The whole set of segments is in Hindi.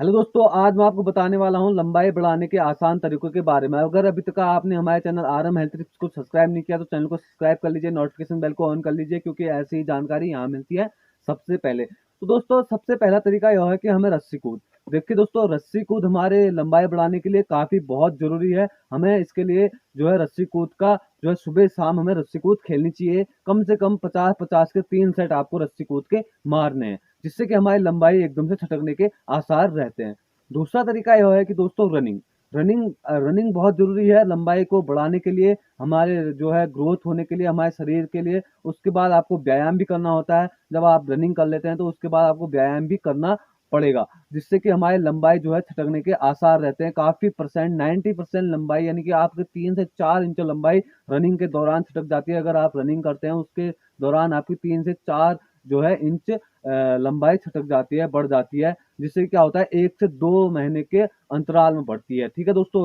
हेलो दोस्तों, आज मैं आपको बताने वाला हूँ लंबाई बढ़ाने के आसान तरीकों के बारे में। अगर अभी तक आपने हमारे चैनल आरएम हेल्थ टिप्स को सब्सक्राइब नहीं किया तो चैनल को सब्सक्राइब कर लीजिए, नोटिफिकेशन बेल को ऑन कर लीजिए, क्योंकि ऐसी ही जानकारी यहाँ मिलती है सबसे पहले। तो दोस्तों, सबसे पहला तरीका यह है कि हमें रस्सी कूद। देखिए दोस्तों, रस्सी कूद हमारे लंबाई बढ़ाने के लिए काफ़ी बहुत ज़रूरी है। हमें इसके लिए जो है रस्सी कूद का जो है सुबह शाम हमें रस्सी कूद खेलनी चाहिए। कम से कम 50-50 के 3 सेट आपको रस्सी कूद के मारने हैं, जिससे कि हमारी लंबाई एकदम से छटकने के आसार रहते हैं। दूसरा तरीका यह है कि दोस्तों रनिंग रनिंग रनिंग बहुत ज़रूरी है लंबाई को बढ़ाने के लिए, हमारे जो है ग्रोथ होने के लिए, हमारे शरीर के लिए। उसके बाद आपको व्यायाम भी करना होता है। जब आप रनिंग कर लेते हैं तो उसके बाद आपको व्यायाम भी करना पड़ेगा, जिससे कि हमारी लंबाई जो है छटकने के आसार रहते हैं। काफ़ी परसेंट 90% लंबाई, यानी कि आपके 3 से 4 इंच लंबाई रनिंग के दौरान छटक जाती है। अगर आप रनिंग करते हैं उसके दौरान आपकी 3 से 4 जो है इंच लंबाई छटक जाती है, बढ़ जाती है, जिससे क्या होता है 1 से 2 महीने के अंतराल में बढ़ती है। ठीक है दोस्तों,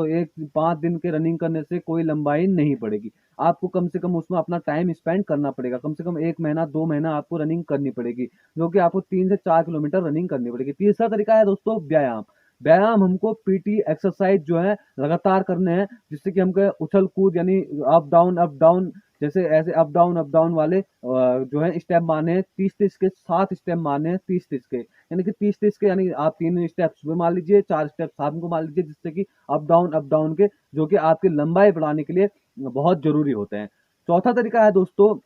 5 दिन के रनिंग करने से कोई लंबाई नहीं बढ़ेगी। आपको कम से कम उसमें अपना टाइम स्पेंड करना पड़ेगा। कम से कम 1 महीना 2 महीना आपको रनिंग करनी पड़ेगी, जो कि आपको 3 से 4 किलोमीटर रनिंग करनी पड़ेगी। तीसरा तरीका है दोस्तों व्यायाम। व्यायाम हमको पीटी एक्सरसाइज जो है लगातार करने हैं, जिससे कि हमको उछल कूद यानी अप डाउन, जैसे ऐसे अप डाउन वाले जो है स्टेप मारने हैं। 30-30 के 7 स्टेप मारने हैं, 30-30 के, यानी कि 30-30 के, यानी आप 3 स्टेप सुबह मार लीजिए, 4 स्टेप शाम को मार लीजिए, जिससे कि अप डाउन के, जो कि आपकी लंबाई बढ़ाने के लिए बहुत जरूरी होते हैं। चौथा तरीका है दोस्तों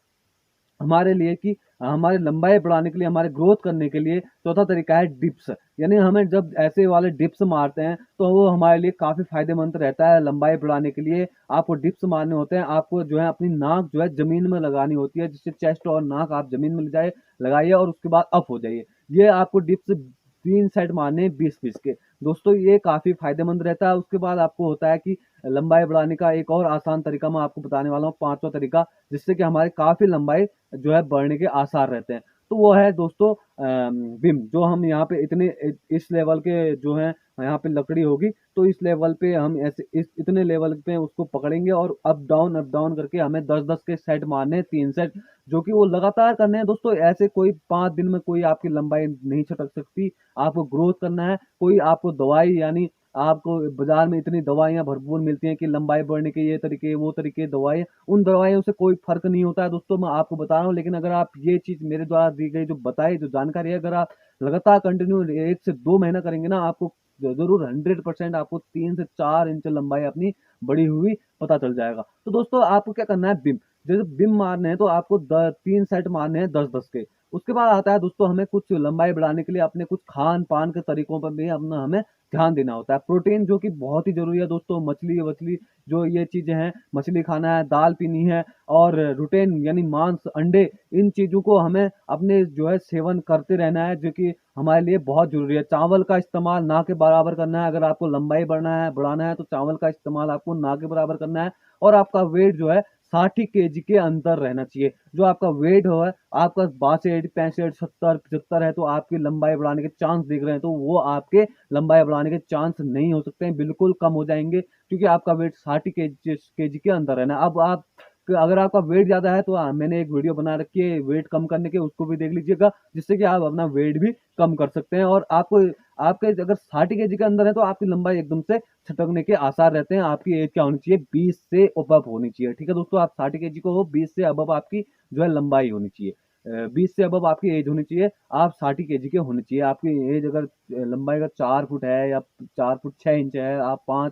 हमारे लिए कि हमारी लंबाई बढ़ाने के लिए, हमारे ग्रोथ करने के लिए, चौथा तरीका है डिप्स। यानी हमें जब ऐसे वाले डिप्स मारते हैं तो वो हमारे लिए काफ़ी फायदेमंद रहता है लंबाई बढ़ाने के लिए। आपको डिप्स मारने होते हैं, आपको जो है अपनी नाक जो है ज़मीन में लगानी होती है, जिससे चेस्ट और नाक आप ज़मीन में ले जाए लगाइए और उसके बाद अप हो जाइए। ये आपको डिप्स 3 सेट मारने 20-20 के। दोस्तों, ये काफ़ी फायदेमंद रहता है। उसके बाद आपको होता है कि लंबाई बढ़ाने का एक और आसान तरीका मैं आपको बताने वाला हूँ, पांचवा तरीका, जिससे कि हमारी काफ़ी लंबाई जो है बढ़ने के आसार रहते हैं। तो वो है दोस्तों बिम। जो हम यहाँ पे इतने इस लेवल के जो हैं, यहाँ पे लकड़ी होगी, तो इस लेवल पे हम ऐसे इस इतने लेवल पे उसको पकड़ेंगे और अप डाउन करके हमें 10-10 के सेट मारने हैं, 3 सेट, जो कि वो लगातार करने हैं दोस्तों। ऐसे कोई 5 दिन में कोई आपकी लंबाई नहीं छटक सकती। आपको ग्रोथ करना है। कोई आपको दवाई, यानी आपको बाजार में इतनी दवाइयाँ भरपूर मिलती हैं कि लंबाई बढ़ने के ये तरीके वो तरीके दवाई, उन दवाइयों से कोई फ़र्क नहीं होता है दोस्तों, मैं आपको बता रहा हूँ। लेकिन अगर आप ये चीज़ मेरे द्वारा दी गई जो बताई जो जानकारी है, अगर आप लगातार कंटिन्यू 1 से 2 महीना करेंगे ना, आपको ज़रूर 100% आपको 3 से 4 इंच लंबाई अपनी बढ़ी हुई पता चल जाएगा। तो दोस्तों, आपको क्या करना है, बिम। जैसे बिम मारने हैं तो आपको 3 सेट मारने हैं 10-10 के। उसके बाद आता है दोस्तों, हमें कुछ लंबाई बढ़ाने के लिए अपने कुछ खान-पान के तरीकों पर भी अपना हमें ध्यान देना होता है। प्रोटीन जो कि बहुत ही ज़रूरी है दोस्तों, मछली वछली जो ये चीज़ें हैं, मछली खाना है, दाल पीनी है, और रूटेन यानी मांस, अंडे, इन चीज़ों को हमें अपने जो है सेवन करते रहना है, जो कि हमारे लिए बहुत ज़रूरी है। चावल का इस्तेमाल ना के बराबर करना है। अगर आपको लंबाई बढ़ाना है तो चावल का इस्तेमाल आपको ना के बराबर करना है। और आपका वेट जो है 60 केजी के अंदर रहना चाहिए। जो आपका वेट हो है, आपका 62, 65, 70, 75 है, तो आपकी लंबाई बढ़ाने के चांस दिख रहे हैं, तो वो आपके लंबाई बढ़ाने के चांस नहीं हो सकते हैं, बिल्कुल कम हो जाएँगे, क्योंकि आपका वेट 60 केजी के अंदर रहना है। अब आप अगर आपका वेट ज़्यादा है तो मैंने एक वीडियो बना रखी है वेट कम करने की, उसको भी देख लीजिएगा, जिससे कि आप अपना वेट भी कम कर सकते हैं। और आपको आपके अगर 60 केजी के अंदर है तो आपकी लंबाई एकदम से छटकने के आसार रहते हैं। आपकी एज क्या होनी चाहिए, 20 से अबव होनी चाहिए। ठीक है दोस्तों, आप 60 केजी को हो, 20 से अबव आपकी जो है लंबाई होनी चाहिए। 20 से अबव आपकी एज होनी चाहिए, आप 60 केजी के होने चाहिए। आपकी एज अगर लंबाई अगर 4 फुट है या 4 फुट 6 इंच है, आप 5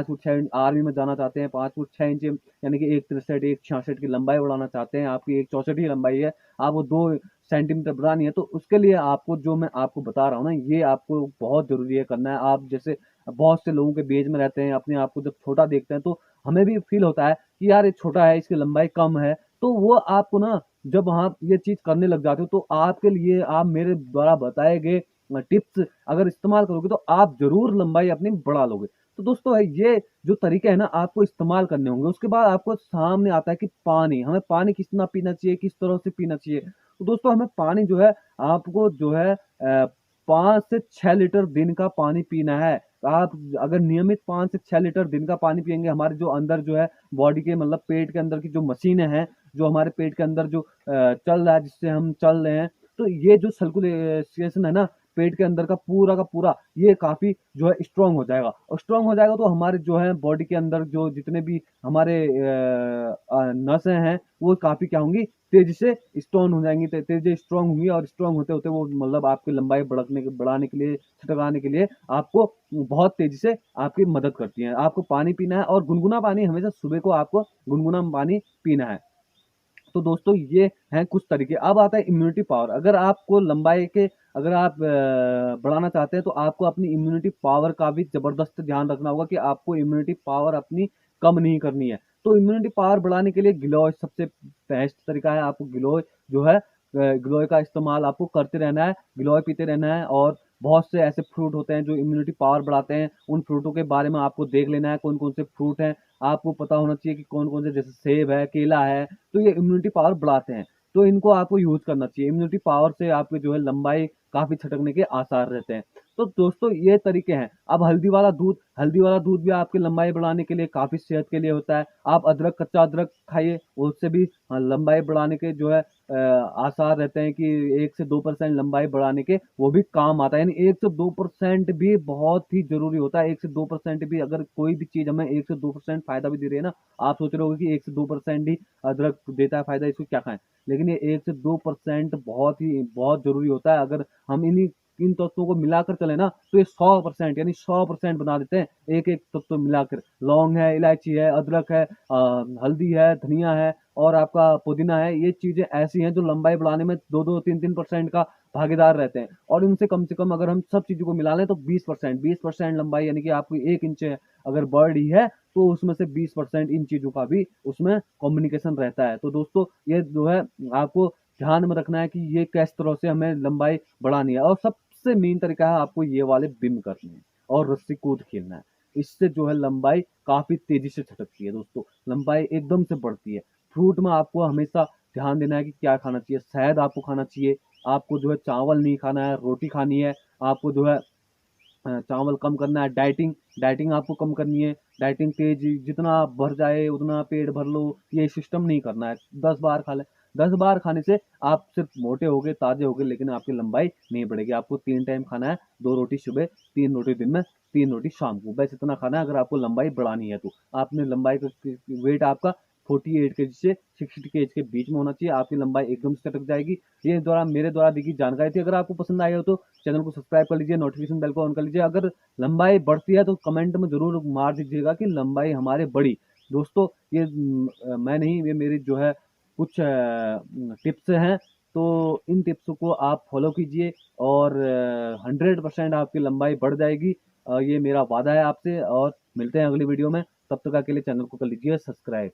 फुट 6 इंच आर्मी में जाना चाहते हैं, 5 फुट 6 इंच यानी कि 1 63 1 66 की लंबाई बढ़ाना चाहते हैं, आपकी 1 64 ही लंबाई है, आपको 2 सेंटीमीटर बढ़ानी है, तो उसके लिए आपको जो मैं आपको बता रहा हूँ ना, ये आपको बहुत ज़रूरी है करना है। आप जैसे बहुत से लोगों के बीच में रहते हैं, अपने आप को जब छोटा देखते हैं, तो हमें भी फील होता है कि यार ये छोटा है, इसकी लंबाई कम है। तो वो आपको ना, जब आप ये चीज़ करने लग जाते हो, तो आपके लिए आप मेरे द्वारा बताए गए टिप्स अगर इस्तेमाल करोगे तो आप ज़रूर लंबाई अपनी बढ़ा लोगे। तो दोस्तों, है ये जो तरीके हैं ना, आपको इस्तेमाल करने होंगे। उसके बाद आपको सामने आता है कि पानी, हमें पानी कितना पीना चाहिए, किस तरह से पीना चाहिए। तो दोस्तों, हमें पानी जो है, आपको जो है 5 से 6 लीटर दिन का पानी पीना है। आप अगर नियमित 5 से 6 लीटर दिन का पानी पिएँगे, हमारे जो अंदर जो है बॉडी के, मतलब पेट के अंदर की जो मशीनें हैं, जो हमारे पेट के अंदर जो चल रहा है, जिससे हम चल रहे हैं, तो ये जो सर्कुलेशन है ना, पेट के अंदर का पूरा ये काफ़ी जो है स्ट्रॉन्ग हो जाएगा, और स्ट्रॉन्ग हो जाएगा तो हमारे जो है बॉडी के अंदर जो जितने भी हमारे नसें हैं वो काफ़ी क्या होंगी, तेज़ी से स्ट्रॉन्ग हो जाएँगी, तेज़ी स्ट्रॉन्ग होंगी, और स्ट्रॉन्ग होते-होते वो मतलब आपकी लंबाई बढ़ाने के लिए, छटकाने के लिए आपको बहुत तेज़ी से आपकी मदद करती हैं। आपको पानी पीना है, और गुनगुना पानी हमेशा सुबह को आपको गुनगुना पानी पीना है। तो दोस्तों ये हैं कुछ तरीके। अब आता है इम्यूनिटी पावर। अगर आपको लंबाई के अगर आप बढ़ाना चाहते हैं तो आपको अपनी इम्यूनिटी पावर का भी ज़बरदस्त ध्यान रखना होगा कि आपको इम्यूनिटी पावर अपनी कम नहीं करनी है। तो इम्यूनिटी पावर बढ़ाने के लिए गिलोय सबसे बेस्ट तरीका है। आपको गिलोय जो है गिलोय का इस्तेमाल आपको करते रहना है, गिलोय पीते रहना है, और बहुत से ऐसे फ्रूट होते हैं जो इम्यूनिटी पावर बढ़ाते हैं। उन फ्रूटों के बारे में आपको देख लेना है कौन-कौन से फ्रूट हैं। आपको पता होना चाहिए कि कौन-कौन से, जैसे सेब है, केला है, तो ये इम्यूनिटी पावर बढ़ाते हैं। तो इनको आपको यूज़ करना चाहिए। इम्यूनिटी पावर से आपकी जो है लंबाई काफ़ी छटकने के आसार रहते हैं। तो दोस्तों ये तरीके हैं। अब हल्दी वाला दूध भी आपकी लंबाई बढ़ाने के लिए काफ़ी सेहत के लिए होता है। आप कच्चा अदरक खाइए, उससे भी लंबाई बढ़ाने के जो है आसार रहते हैं कि 1 से 2% लंबाई बढ़ाने के वो भी काम आता है। यानी 1 से 2% भी बहुत ही ज़रूरी होता है। 1 से 2% भी, अगर कोई भी चीज़ हमें 1 से 2% फ़ायदा भी दे रही है ना, आप सोच रहे होगे कि 1 से 2% ही अदरक देता है फ़ायदा, इसको क्या खाएँ? लेकिन ये 1 से 2% बहुत ज़रूरी होता है। अगर हम इन तत्वों को मिलाकर चलें ना, तो ये 100% यानी 100% बना देते हैं, एक-एक तत्व मिलाकर। लौंग है, इलायची है, अदरक है, हल्दी है, धनिया है, और आपका पुदीना है। ये चीज़ें ऐसी हैं जो लंबाई बढ़ाने में 2-2, 3-3% का भागीदार रहते हैं, और इनसे कम से कम अगर हम सब चीज़ों को मिला लें तो 20% लंबाई, यानी कि आपकी 1 इंच अगर बढ़ रही है, तो उसमें से 20% इन चीज़ों का भी उसमें कॉम्बिनेशन रहता है। तो दोस्तों ये जो है आपको ध्यान में रखना है कि ये किस तरह से हमें लंबाई बढ़ानी है, और सबसे मेन तरीका है आपको ये वाले बिम करने हैं और रस्सी कूद खेलना है। इससे जो है लंबाई काफ़ी तेज़ी से छटकती है दोस्तों, लंबाई एकदम से बढ़ती है। फ्रूट में आपको हमेशा ध्यान देना है कि क्या खाना चाहिए। शहद आपको खाना चाहिए, आपको जो है चावल नहीं खाना है, रोटी खानी है, आपको जो है चावल कम करना है। डाइटिंग आपको कम करनी है। डाइटिंग तेज, जितना भर जाए उतना पेट भर लो, ये सिस्टम नहीं करना है। 10 बार खा लें, 10 बार खाने से आप सिर्फ मोटे होगे, ताजे होगे, लेकिन आपकी लंबाई नहीं बढ़ेगी। आपको 3 टाइम खाना है, 2 रोटी सुबह, 3 रोटी दिन में, 3 रोटी शाम को, बस इतना खाना है अगर आपको लंबाई बढ़ानी है तो। आपने लंबाई का वेट आपका 48 केजी से 60 केजी के बीच में होना चाहिए, आपकी लंबाई एकदम से चटक जाएगी। ये मेरे द्वारा दी गई जानकारी थी। अगर आपको पसंद आई हो तो चैनल को सब्सक्राइब कर लीजिए, नोटिफिकेशन बेल को ऑन कर लीजिए। अगर लंबाई बढ़ती है तो कमेंट में ज़रूर मार दीजिएगा कि लंबाई हमारे बढ़ी। दोस्तों ये मैं नहीं, ये मेरी जो है कुछ टिप्स हैं, तो इन टिप्स को आप फॉलो कीजिए, और 100% आपकी लंबाई बढ़ जाएगी। ये मेरा वादा है आपसे, और मिलते हैं अगली वीडियो में। तब तक के लिए चैनल को कर लीजिए सब्सक्राइब।